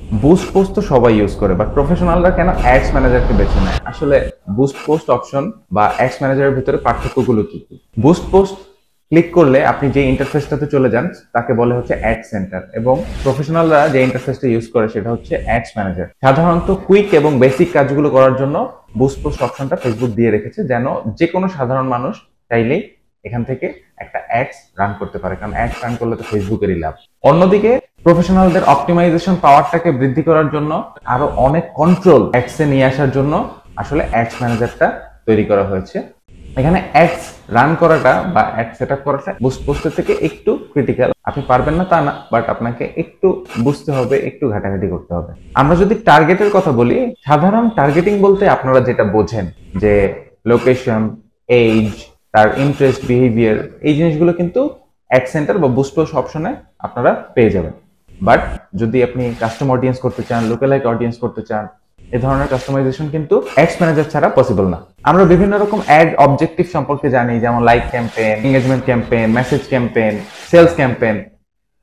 Boost post তো সবাই use করে, বাট প্রফেশনালরা কেন অ্যাডস ম্যানেজারকে বেছে নেয়? আসলে বুস্ট পোস্ট অপশন বা অ্যাডস ম্যানেজারের ভিতরে পার্থক্যগুলো কি কি? বুস্ট পোস্ট ক্লিক করলে আপনি যে ইন্টারফেসটাতে চলে যান তাকে বলে হচ্ছে অ্যাড সেন্টার, এবং প্রফেশনালরা যে ইন্টারফেসটা ইউজ করে সেটা হচ্ছে অ্যাডস ম্যানেজার। সাধারণত কুইক এবং বেসিক কাজগুলো করার জন্য বুস্ট পোস্ট অপশনটা ফেসবুক দিয়ে রেখেছে, যেন যে কোনো সাধারণ মানুষ চাইলেই এখান থেকে একটা অ্যাডস রান করতে পারে, কারণ অ্যাডস রান করলে তো ফেসবুকেরই লাভ। অন্যদিকে প্রফেশনালদের অপটিমাইজেশন পাওয়ারটাকে বৃদ্ধি করার জন্য, আরো অনেক কন্ট্রোল অ্যাডসে নিয়ে আসার জন্য আসলে অ্যাডস ম্যানেজারটা তৈরি করা হয়েছে। এখানে অ্যাডস রান করাটা বা অ্যাড সেট আপ করাটা বুস্ট পোস্টের থেকে একটু ক্রিটিক্যাল। আপনি পারবেন না তা না, বাট আপনাকে একটু বুঝতে হবে, একটু ঘাটাঘাটি করতে হবে। আমরা যদি টার্গেটের কথা বলি, সাধারণ টার্গেটিং বলতে আপনারা যেটা বোঝেন যে লোকেশন, এজ, তার ইন্টারেস্ট, বিহেভিয়ার, এই জিনিসগুলো কিন্তু অ্যাড সেন্টার বা বুস্ট পোস্ট অপশনে আপনারা পেয়ে যাবেন। বাট যদি আপনি কাস্টম অডিয়েন্স করতে চান, লোকালাইট অডিয়েন্স করতে চান, এই ধরনের কাস্টমাইজেশন কিন্তু অ্যাডস ম্যানেজার ছাড়া পসিবল না। আমরা বিভিন্ন রকম অ্যাড অবজেক্টিভ সম্পর্কে জানি, যেমন like campaign, engagement campaign, message campaign, sales campaign.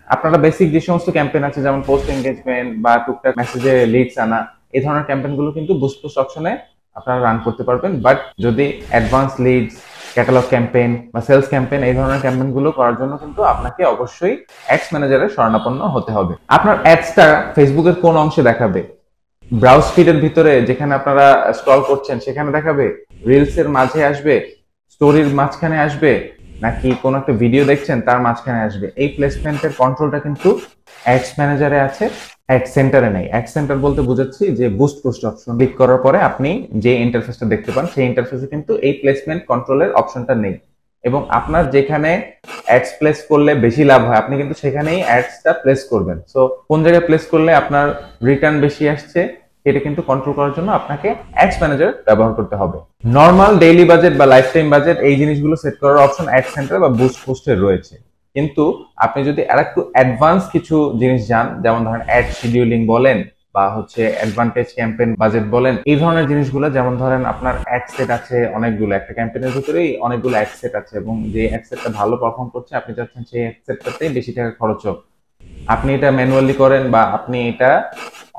আপনারা বেসিক যে সমস্ত ক্যাম্পেইন আছে, যেমন পোস্ট এঙ্গেজমেন্ট বা টুকটাক মেসেজে লিডস আনা, এই ধরনের ক্যাম্পেইনগুলো কিন্তু বুস্ট পোস্ট অপশনে আপনারা রান করতে পারবেন। বাট যদি অ্যাডভান্স লিডস, ক্যাটালগ ক্যাম্পেইন বা সেলস ক্যাম্পেইন, এই ধরনের ক্যাম্পেইনগুলো করার জন্য কিন্তু আপনাকে অবশ্যই অ্যাডস ম্যানেজারের শরণাপন্ন হতে হবে। আপনার অ্যাডসটা ফেসবুকের কোন অংশে দেখাবে? ব্রাউজ ফিডের ভিতরে যেখানে আপনারা স্ক্রল করছেন সেখানে দেখাবে, রিলস এর মাঝে আসবে, স্টোরির মাঝখানে আসবে, নাকি কোনো একটা ভিডিও দেখছেন তার মাঝখানে আসবে? এই প্লেসমেন্টের কন্ট্রোলটা কিন্তু অ্যাডস ম্যানেজারে আছে, অ্যাড সেন্টারে নেই। অ্যাড সেন্টার বলতে বুঝাচ্ছি যে বুস্ট পোস্ট অপশন ক্লিক করার পরে আপনি যে ইন্টারফেসটা দেখতে পান সেই ইন্টারফেসে কিন্তু এই প্লেসমেন্ট কন্ট্রোলের অপশনটা নেই। এবং আপনার যেখানে অ্যাডস প্লেস করলে বেশি লাভ হয় আপনি কিন্তু সেখানেই অ্যাডসটা প্লেস করবেন। সো কোন জায়গায় প্লেস করলে আপনার রিটার্ন বেশি আসছে এটা কিন্তু কন্ট্রোল করার জন্য আপনাকে অ্যাডস ম্যানেজার ব্যবহার করতে হবে। নর্মাল ডেইলি বাজেট বা লাইফ টাইম বাজেট, এই জিনিসগুলো সেট করার অপশন অ্যাড সেন্টার বা বুস্ট পোস্টে রয়েছে। কিন্তু আপনি যদি আরেকটু অ্যাডভান্স কিছু জিনিস জান, যেমন ধরেন অ্যাড শিডিউলিং বলেন বা হচ্ছে অ্যাডভান্টেজ ক্যাম্পেইন বাজেট বলেন, এই ধরনের জিনিসগুলো, যেমন ধরেন আপনার অ্যাড সেট আছে অনেকগুলো, একটা ক্যাম্পেইনের ভিতরেই অনেকগুলো অ্যাড সেট আছে, এবং যে অ্যাড সেটটা ভালো পারফর্ম করছে আপনি চাচ্ছেন সেই অ্যাড সেটটাতেই বেশি টাকা খরচ হোক, আপনি এটা ম্যানুয়ালি করেন বা আপনি এটা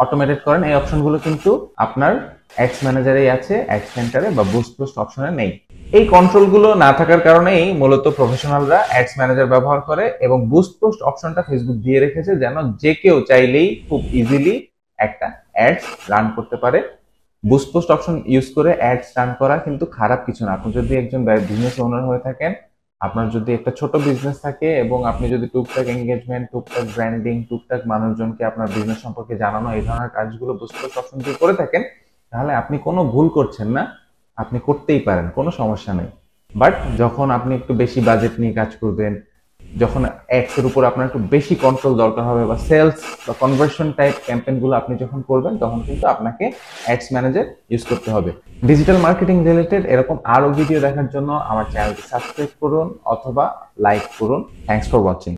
অটোমেটেড করেন, এই অপশনগুলো কিন্তু আপনার অ্যাডস ম্যানেজারেই আছে, অ্যাড সেন্টারে বা বুস্ট পোস্ট অপশনে নেই। এই কন্ট্রোলগুলো না থাকার কারণেই মূলত প্রফেশনালরা অ্যাডস ম্যানেজার ব্যবহার করে, এবং বুস্ট পোস্ট অপশনটা ফেসবুক দিয়ে রেখেছে যেন যে কেউ চাইলেই খুব ইজিলি একটা অ্যাডস রান করতে পারে। বুস্ট পোস্ট অপশন ইউজ করে অ্যাডস রান করা কিন্তু খারাপ কিছু না। আপনি যদি একজন বিজনেস ওনার হয়ে থাকেন, আপনার যদি একটা ছোট বিজনেস থাকে এবং আপনি যদি টুকটাক এঙ্গেজমেন্ট, টুকটাক ব্র্যান্ডিং, টুকটাক মানুষজনকে আপনার বিজনেস সম্পর্কে জানানো, এই ধরনের কাজগুলো বুস্ট পোস্ট অপশন দিয়ে করে থাকেন, তাহলে আপনি কোনো ভুল করছেন না, আপনি করতেই পারেন, কোনো সমস্যা নেই। বাট যখন আপনি একটু বেশি বাজেট নিয়ে কাজ করবেন, যখন অ্যাডস এর উপর আপনার একটু বেশি কন্ট্রোল দরকার হবে, বা সেলস বা কনভার্সন টাইপ ক্যাম্পেইন গুলো আপনি যখন করবেন, তখন কিন্তু আপনাকে অ্যাডস ম্যানেজার ইউজ করতে হবে। ডিজিটাল মার্কেটিং রিলেটেড এরকম আরো ভিডিও দেখার জন্য আমার চ্যানেলটি সাবস্ক্রাইব করুন অথবা লাইক করুন। Thanks for watching.